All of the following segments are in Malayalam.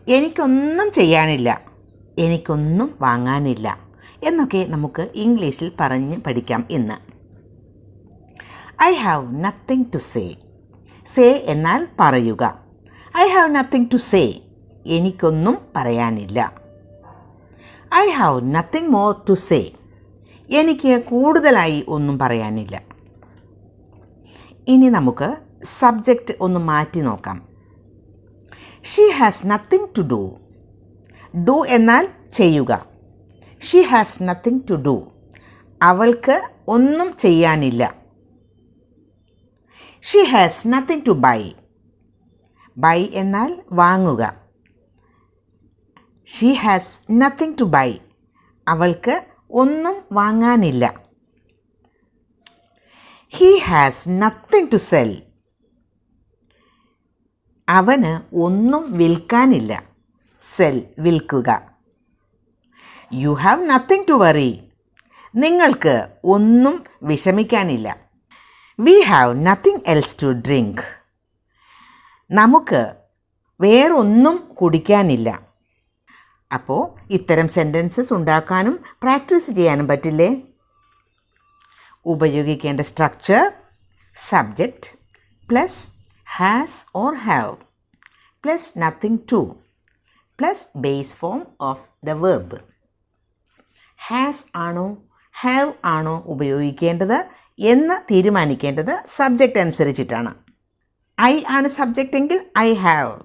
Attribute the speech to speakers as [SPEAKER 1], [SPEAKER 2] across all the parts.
[SPEAKER 1] എനിക്കൊന്നും ചെയ്യാനില്ല, എനിക്കൊന്നും വാങ്ങാനില്ല എന്നൊക്കെ നമുക്ക് ഇംഗ്ലീഷിൽ പറഞ്ഞ് പഠിക്കാം ഇന്ന്. I have nothing to say. Say എന്നാൽ പറയുക. I have nothing to say. എനിക്കൊന്നും പറയാനില്ല. I have nothing more to say. എനിക്ക് കൂടുതലായി ഒന്നും പറയാനില്ല. ഇനി നമുക്ക് സബ്ജക്റ്റ് ഒന്ന് മാറ്റി നോക്കാം. She has nothing to do. Do എന്നാൽ ചെയ്യുക. She has nothing to do. അവൾക്ക് ഒന്നും ചെയ്യാനില്ല. She has nothing to buy. Buy എന്നാൽ വാങ്ങുക. She has nothing to buy. അവൾക്ക് ഒന്നും വാങ്ങാനില്ല. He has nothing to sell. അവന് ഒന്നും വിൽക്കാനില്ല. സെൽ വിൽക്കുക. You have nothing to worry. നിങ്ങൾക്ക് ഒന്നും വിഷമിക്കാനില്ല. We have nothing else to drink. നമുക്ക് വേറൊന്നും കുടിക്കാനില്ല. അപ്പോൾ ഇത്തരം സെൻറ്റൻസസ് ഉണ്ടാക്കാനും പ്രാക്ടീസ് ചെയ്യാനും പറ്റില്ലേ? ഉപയോഗിക്കേണ്ട structure subject plus has or have plus nothing two plus base form of the verb. Has ആണോ ഹാവ് ആണോ ഉപയോഗിക്കേണ്ടത് എന്ന് തീരുമാനിക്കേണ്ടത് സബ്ജക്റ്റ് അനുസരിച്ചിട്ടാണ്. ഐ ആണ് സബ്ജക്റ്റ് എങ്കിൽ ഐ ഹാവ്.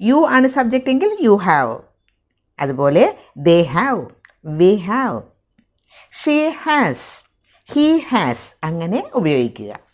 [SPEAKER 1] യു ആണ് സബ്ജക്റ്റ് എങ്കിൽ യു ഹാവ്. അതുപോലെ they have, we have, she has, he has അങ്ങനെ ഉപയോഗിക്കുക.